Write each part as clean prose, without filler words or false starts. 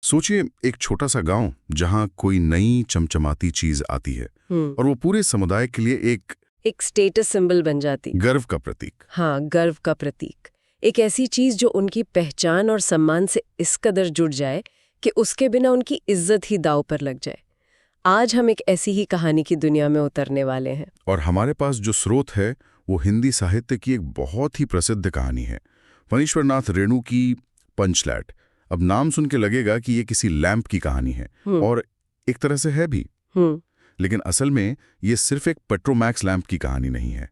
सोचिए एक छोटा सा गांव जहां कोई नई चमचमाती चीज आती है और वो पूरे समुदाय के लिए एक स्टेटस सिंबल बन जाती। गर्व का प्रतीक। हाँ, गर्व का प्रतीक। एक ऐसी चीज जो उनकी पहचान और सम्मान से इस कदर जुड़ जाए कि उसके बिना उनकी इज्जत ही दांव पर लग जाए। आज हम एक ऐसी ही कहानी की दुनिया में उतरने वाले हैं। और हमारे पास जो स्रोत है वो हिंदी साहित्य की एक बहुत ही प्रसिद्ध कहानी है, फणीश्वरनाथ रेणु की पंचलैट। अब नाम सुन के लगेगा कि ये किसी लैंप की कहानी है, और एक तरह से है भी। लेकिन असल में ये सिर्फ एक पेट्रोमैक्स लैंप की कहानी नहीं है।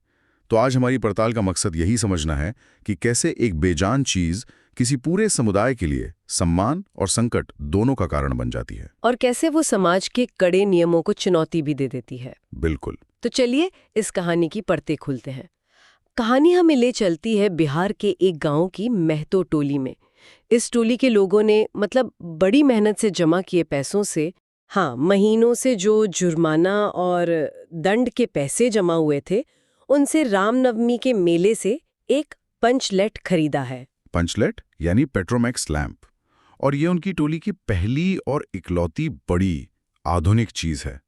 तो आज हमारी पड़ताल का मकसद यही समझना है कि कैसे एक बेजान चीज किसी पूरे समुदाय के लिए सम्मान और संकट दोनों का कारण बन जाती है, और कैसे वो समाज के कड़े नियमों को चुनौती भी दे देती है। बिल्कुल। तो चलिए इस कहानी की परतें खुलते हैं। कहानी हमें ले चलती है बिहार के एक गांव की महतो टोली में। इस टोली के लोगों ने बड़ी मेहनत से जमा किए पैसों से, महीनों से जो जुर्माना और दंड के पैसे जमा हुए थे, उनसे रामनवमी के मेले से एक पंचलेट खरीदा है। पंचलेट यानी पेट्रोमैक्स लैंप। और ये उनकी टोली की पहली और इकलौती बड़ी आधुनिक चीज है।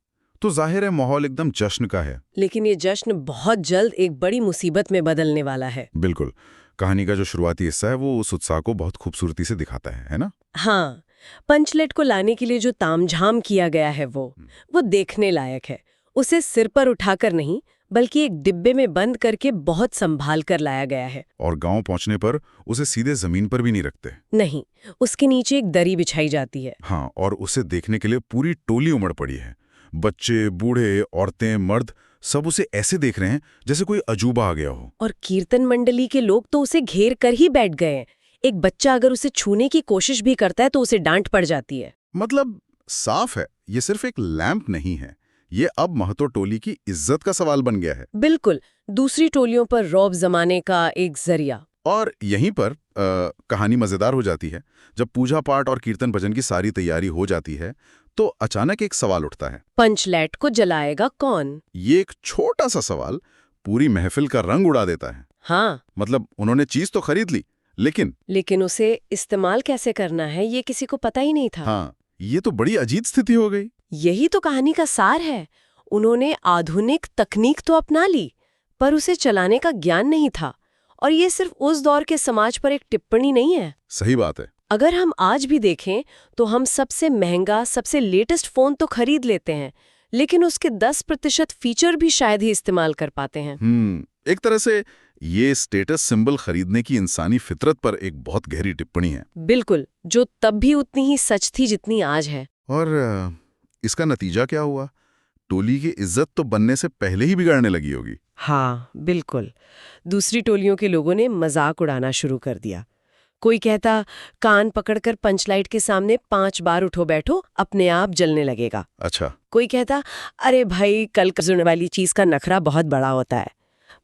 तो जाहिर है माहौल एकदम जश्न का है। लेकिन ये जश्न बहुत जल्द एक बड़ी मुसीबत में बदलने वाला है। बिल्कुल। कहानी का जो शुरुआती हिस्सा है वो उस उत्साह को बहुत खूबसूरती से दिखाता है ना? हाँ, पंचलेट को लाने के लिए जो तामझाम किया गया है वो देखने लायक है। उसे सिर पर उठाकर नहीं, बल्कि एक डिब्बे में बंद करके बहुत संभाल कर लाया गया है। और गांव पहुंचने पर उसे सीधे जमीन पर भी नहीं रखते। नहीं, उसके नीचे एक दरी बिछाई जाती है। हाँ, और उसे देखने के लिए पूरी टोली उमड़ पड़ी है। बच्चे, बूढ़े, औरतें, मर्द सब उसे ऐसे देख रहे हैं जैसे कोई अजूबा आ गया हो। और कीर्तन मंडली के लोग तो उसे घेर कर ही बैठ गए हैं। एक बच्चा अगर उसे छूने की कोशिश भी करता है तो उसे डांट पड़ जाती है। मतलब साफ है, ये सिर्फ एक लैंप नहीं है, ये अब महतो टोली की इज्जत का सवाल बन गया है। बिल्कुल, दूसरी टोलियों पर रौब जमाने का एक जरिया। और यहीं पर कहानी मजेदार हो जाती है। जब पूजा पाठ और कीर्तन भजन की सारी तैयारी हो जाती है तो अचानक एक सवाल उठता है, पंचलेट को जलाएगा कौन? ये एक छोटा सा सवाल पूरी महफिल का रंग उड़ा देता है। हाँ, मतलब उन्होंने चीज तो खरीद ली, लेकिन उसे इस्तेमाल कैसे करना है ये किसी को पता ही नहीं था। हाँ, ये तो बड़ी अजीब स्थिति हो गई। यही तो कहानी का सार है। उन्होंने आधुनिक तकनीक तो अपना ली, पर उसे चलाने का ज्ञान नहीं था। और ये सिर्फ उस दौर के समाज पर एक टिप्पणी नहीं है। सही बात है। अगर हम आज भी देखें तो हम सबसे महंगा, सबसे लेटेस्ट फोन तो खरीद लेते हैं, लेकिन उसके 10% फीचर भी शायद ही इस्तेमाल कर पाते हैं। एक तरह से ये स्टेटस सिंबल खरीदने की इंसानी फितरत पर एक बहुत गहरी टिप्पणी है। बिल्कुल, जो तब भी उतनी ही सच थी जितनी आज है। और इसका नतीजा क्या हुआ? टोली की इज्जत तो बनने से पहले ही बिगड़ने लगी होगी। हाँ, बिल्कुल। दूसरी टोलियों के लोगों ने मजाक उड़ाना शुरू कर दिया। कोई कहता, कान पकड़कर पंचलाइट के सामने 5 बार उठो बैठो, अपने आप जलने लगेगा। अच्छा। कोई कहता, अरे भाई, कल करने वाली चीज का नखरा बहुत बड़ा होता है।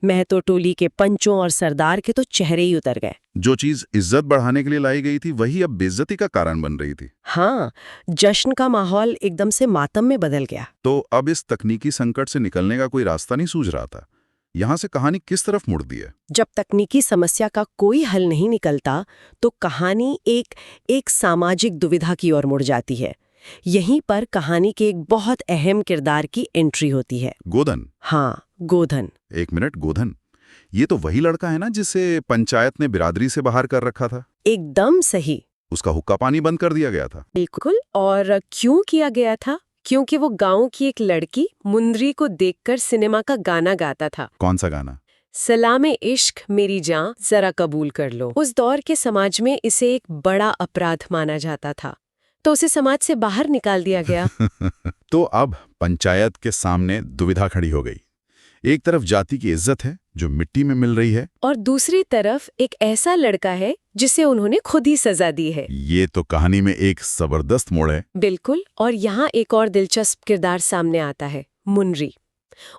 महतो टोली के पंचों और सरदार के तो चेहरे ही उतर गए। जो चीज इज्जत बढ़ाने के लिए लाई गई थी वही अब बेइज्जती का कारण बन रही थी। हाँ, जश्न का माहौल एकदम से मातम में बदल गया। तो अब इस तकनीकी संकट से निकलने का कोई रास्ता नहीं सूझ रहा था। यहाँ से कहानी किस तरफ मुड़ती है? जब तकनीकी समस्या का कोई हल नहीं निकलता तो कहानी एक सामाजिक दुविधा की ओर मुड़ जाती है। यहीं पर कहानी के एक बहुत अहम किरदार की एंट्री होती है। गोधन। हाँ, गोधन। एक मिनट, गोधन ये तो वही लड़का है ना जिसे पंचायत ने बिरादरी से बाहर कर रखा था? एकदम सही। उसका हुक्का पानी बंद कर दिया गया था। बिल्कुल। और क्यों किया गया था? क्योंकि वो गांव की एक लड़की मुंदरी को देखकर सिनेमा का गाना गाता था। कौन सा गाना? सलामे इश्क मेरी जान जरा कबूल कर लो। उस दौर के समाज में इसे एक बड़ा अपराध माना जाता था, तो उसे समाज से बाहर निकाल दिया गया। तो अब पंचायत के सामने दुविधा खड़ी हो गई। एक तरफ जाति की इज्जत है जो मिट्टी में मिल रही है, और दूसरी तरफ एक ऐसा लड़का है जिसे उन्होंने खुद ही सजा दी है। ये तो कहानी में एक जबरदस्त मोड़ है। बिल्कुल। और यहाँ एक और दिलचस्प किरदार सामने आता है, मुनरी।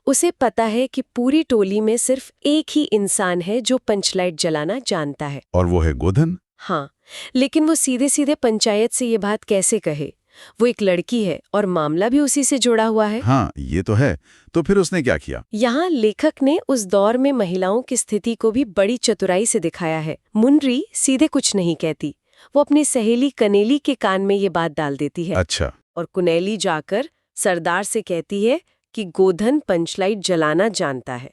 उसे पता है कि पूरी टोली में सिर्फ एक ही इंसान है जो पंचलाइट जलाना जानता है, और वो है गोधन। हाँ, लेकिन वो सीधे सीधे पंचायत से ये बात कैसे कहे? वो एक लड़की है और मामला भी उसी से जुड़ा हुआ है। हाँ, ये तो है। तो फिर उसने क्या किया? यहाँ लेखक ने उस दौर में महिलाओं की स्थिति को भी बड़ी चतुराई से दिखाया है। मुनरी सीधे कुछ नहीं कहती, वो अपनी सहेली कनेली के कान में ये बात डाल देती है। अच्छा। और कुनेली जाकर सरदार से कहती है कि गोधन पंचलाइट जलाना जानता है।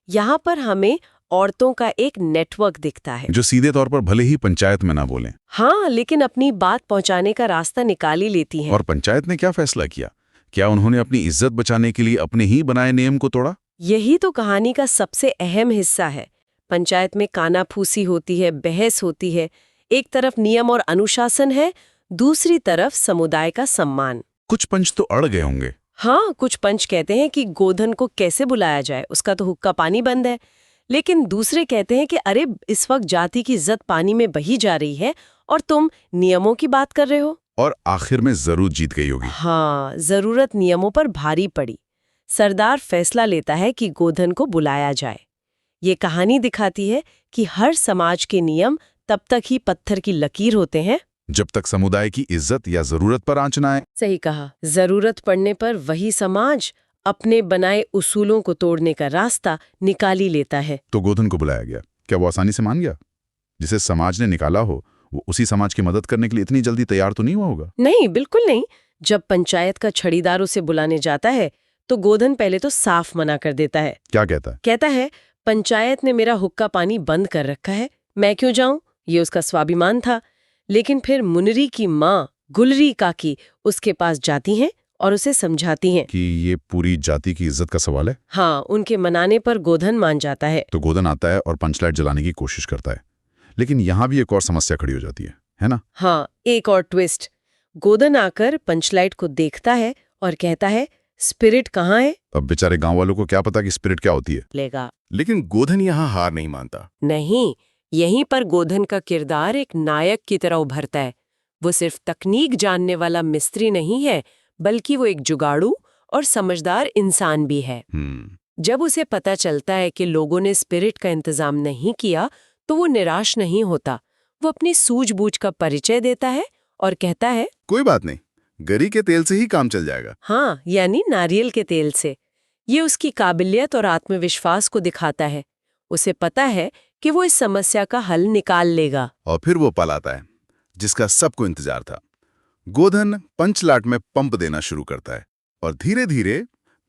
यहाँ पर हमें औरतों का एक नेटवर्क दिखता है जो सीधे तौर पर भले ही पंचायत में ना बोलें। हाँ, लेकिन अपनी बात पहुंचाने का रास्ता निकाल ही लेती हैं। और पंचायत ने क्या फैसला किया? क्या उन्होंने अपनी इज्जत बचाने के लिए अपने ही बनाए नियम को तोड़ा? यही तो कहानी का सबसे अहम हिस्सा है। पंचायत में कानाफूसी होती है, बहस होती है। एक तरफ नियम और अनुशासन है, दूसरी तरफ समुदाय का सम्मान। कुछ पंच तो अड़ गए होंगे। हाँ, कुछ पंच कहते हैं कि गोधन को कैसे बुलाया जाए, उसका तो हुक्का पानी बंद है। लेकिन दूसरे कहते हैं कि अरे इस वक्त जाति की इज्जत पानी में बही जा रही है और तुम नियमों की बात कर रहे हो। और आखिर में जरूर जीत गई होगी। हाँ, जरूरत नियमों पर भारी पड़ी। सरदार फैसला लेता है कि गोधन को बुलाया जाए। ये कहानी दिखाती है कि हर समाज के नियम तब तक ही पत्थर की लकीर होते हैं जब तक समुदाय की इज्जत या जरूरत पर आंच ना आए। सही कहा। जरूरत पड़ने पर वही समाज अपने बनाए उसूलों को तोड़ने का रास्ता निकाल ही लेता है। तो गोधन को बुलाया गया, क्या वो आसानी से मान गया? जिसे समाज ने निकाला हो वो उसी समाज की मदद करने के लिए इतनी जल्दी तैयार तो नहीं हुआ होगा। नहीं, बिल्कुल नहीं। जब पंचायत का छड़ीदार उसे बुलाने जाता है तो गोधन पहले तो साफ मना कर देता है। क्या कहता है? कहता है, पंचायत ने मेरा हुक्का पानी बंद कर रखा है, मैं क्यों जाऊं? ये उसका स्वाभिमान था। लेकिन फिर मुनरी की माँ गुलरी काकी उसके पास जाती हैं और उसे समझाती हैं कि ये पूरी जाति की इज्जत का सवाल है। हाँ, उनके मनाने पर गोधन मान जाता है। तो गोधन आता है और पंचलाइट जलाने की कोशिश करता है। लेकिन यहाँ भी एक और समस्या खड़ी हो जाती है ना? हाँ, एक और ट्विस्ट। गोधन आकर पंचलाइट को देखता है और कहता है, स्पिरिट कहाँ है? अब बेचारे गांव वालों को क्या पता कि स्पिरिट क्या होती है। लेगा लेकिन गोधन यहाँ हार नहीं मानता। नहीं, यहीं पर गोधन का किरदार एक नायक की तरह उभरता है। वो सिर्फ तकनीक जानने वाला मिस्त्री नहीं है, बल्कि वो एक जुगाड़ू और समझदार इंसान भी है। जब उसे पता चलता है कि लोगों ने स्पिरिट का इंतजाम नहीं किया तो वो निराश नहीं होता। वो अपनी सूझबूझ का परिचय देता है और कहता है, कोई बात नहीं, गरी के तेल से ही काम चल जाएगा। हाँ, यानी नारियल के तेल से। ये उसकी काबिलियत और आत्मविश्वास को दिखाता है। उसे पता है कि वो इस समस्या का हल निकाल लेगा। और फिर वो पल आता है जिसका सबको इंतजार था। गोधन पंचलाइट में पंप देना शुरू करता है और धीरे धीरे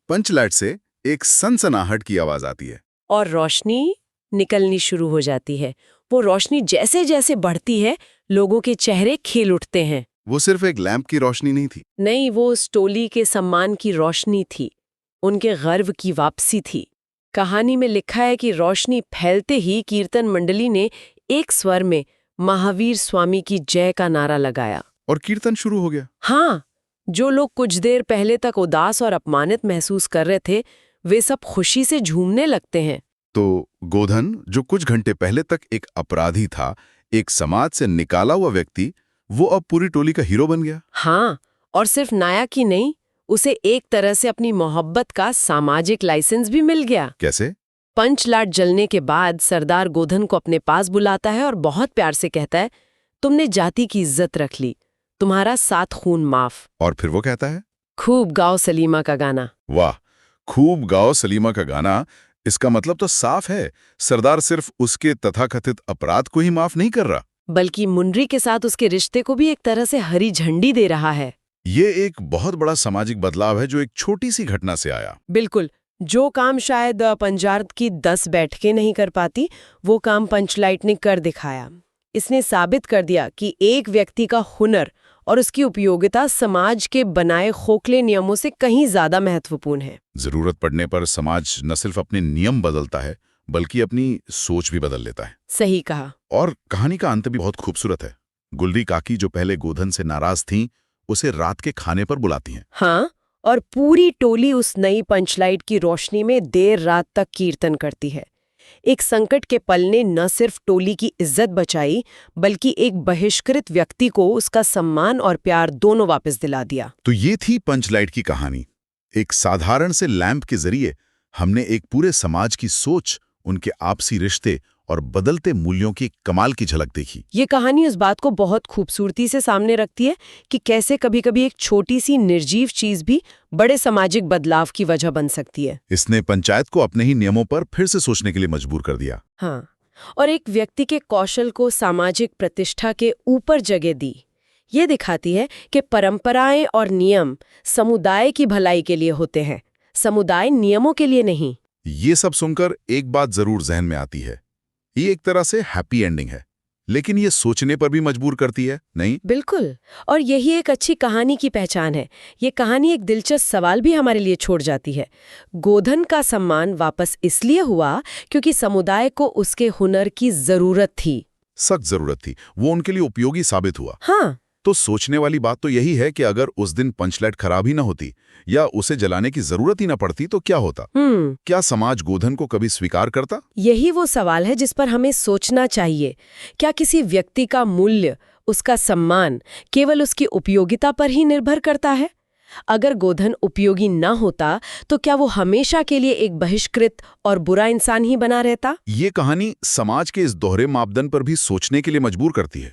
पंचलाइट से एक सनसनाहट की आवाज आती है और रोशनी निकलनी शुरू हो जाती है। वो रोशनी जैसे जैसे बढ़ती है, लोगों के चेहरे खिल उठते हैं। वो सिर्फ एक लैंप की रोशनी नहीं थी। नहीं, वो उस टोली के सम्मान की रोशनी थी, उनके गर्व की वापसी थी। कहानी में लिखा है कि रोशनी फैलते ही कीर्तन मंडली ने एक स्वर में महावीर स्वामी की जय का नारा लगाया और कीर्तन शुरू हो गया। हाँ, जो लोग कुछ देर पहले तक उदास और अपमानित महसूस कर रहे थे, वे सब खुशी से झूमने लगते हैं। तो गोधन, जो कुछ घंटे पहले तक एक अपराधी था, एक समाज से निकाला हुआ व्यक्ति, वो अब पूरी टोली का हीरो बन गया। हाँ, और सिर्फ नायक ही नहीं, उसे एक तरह से अपनी मोहब्बत का सामाजिक लाइसेंस भी मिल गया। कैसे? पंचलाइट जलने के बाद सरदार गोधन को अपने पास बुलाता है और बहुत प्यार से कहता है, तुमने जाति की इज्जत रख ली, तुम्हारा 7 खून माफ। और फिर वो कहता है, खूब गाओ सलीमा का गाना। वाह, खूब गाओ सलीमा का गाना। इसका मतलब तो साफ है, सरदार सिर्फ उसके तथाकथित अपराध को ही माफ नहीं कर रहा, बल्कि मुनरी के साथ उसके रिश्ते को भी एक तरह से हरी झंडी दे रहा है। ये एक बहुत बड़ा सामाजिक बदलाव है जो एक छोटी सी घटना से आया। बिल्कुल, जो काम शायद पंचायत की 10 बैठकें नहीं कर पाती, वो काम पंचलाइट ने कर दिखाया। इसने साबित कर दिया कि एक व्यक्ति का हुनर और उसकी उपयोगिता समाज के बनाए खोखले नियमों से कहीं ज्यादा महत्वपूर्ण है। जरूरत पड़ने पर समाज न सिर्फ अपने नियम बदलता है, बल्कि अपनी सोच भी बदल लेता है। सही कहा। और कहानी का अंत भी बहुत खूबसूरत है। गुलरी काकी, जो पहले गोधन से नाराज थीं, उसे रात के खाने पर बुलाती हैं। हाँ, और पूरी टोली उस नई पंचलाइट की रोशनी में देर रात तक कीर्तन करती है। एक संकट के पल ने न सिर्फ टोली की इज्जत बचाई, बल्कि एक बहिष्कृत व्यक्ति को उसका सम्मान और प्यार दोनों वापस दिला दिया। तो ये थी पंचलाइट की कहानी। एक साधारण से लैंप के जरिए हमने एक पूरे समाज की सोच, उनके आपसी रिश्ते और बदलते मूल्यों की कमाल की झलक देखी। ये कहानी उस बात को बहुत खूबसूरती से सामने रखती है कि कैसे कभी-कभी एक छोटी सी निर्जीव चीज भी बड़े सामाजिक बदलाव की वजह बन सकती है। इसने पंचायत को अपने ही नियमों पर फिर से सोचने के लिए मजबूर कर दिया। हाँ, और एक व्यक्ति के कौशल को सामाजिक प्रतिष्ठा के ऊपर जगह दी। ये दिखाती है कि परंपराएं और नियम समुदाय की भलाई के लिए होते हैं, समुदाय नियमों के लिए नहीं। ये सब सुनकर एक बात जरूर जहन में आती है, ये एक तरह से हैप्पी एंडिंग है, लेकिन ये सोचने पर भी मजबूर करती है, नहीं? बिल्कुल, और यही एक अच्छी कहानी की पहचान है। ये कहानी एक दिलचस्प सवाल भी हमारे लिए छोड़ जाती है। गोधन का सम्मान वापस इसलिए हुआ क्योंकि समुदाय को उसके हुनर की जरूरत थी। सख्त जरूरत थी, वो उनके लिए उपयोगी साबित हुआ। हाँ, तो सोचने वाली बात तो यही है कि अगर उस दिन पंचलैट खराब ही ना होती या उसे जलाने की जरूरत ही ना पड़ती तो क्या होता? क्या समाज गोधन को कभी स्वीकार करता? यही वो सवाल है जिस पर हमें सोचना चाहिए। क्या किसी व्यक्ति का मूल्य, उसका सम्मान केवल उसकी उपयोगिता पर ही निर्भर करता है? अगर गोधन उपयोगी ना होता तो क्या वो हमेशा के लिए एक बहिष्कृत और बुरा इंसान ही बना रहता? ये कहानी समाज के इस दोहरे मापदंड पर भी सोचने के लिए मजबूर करती है।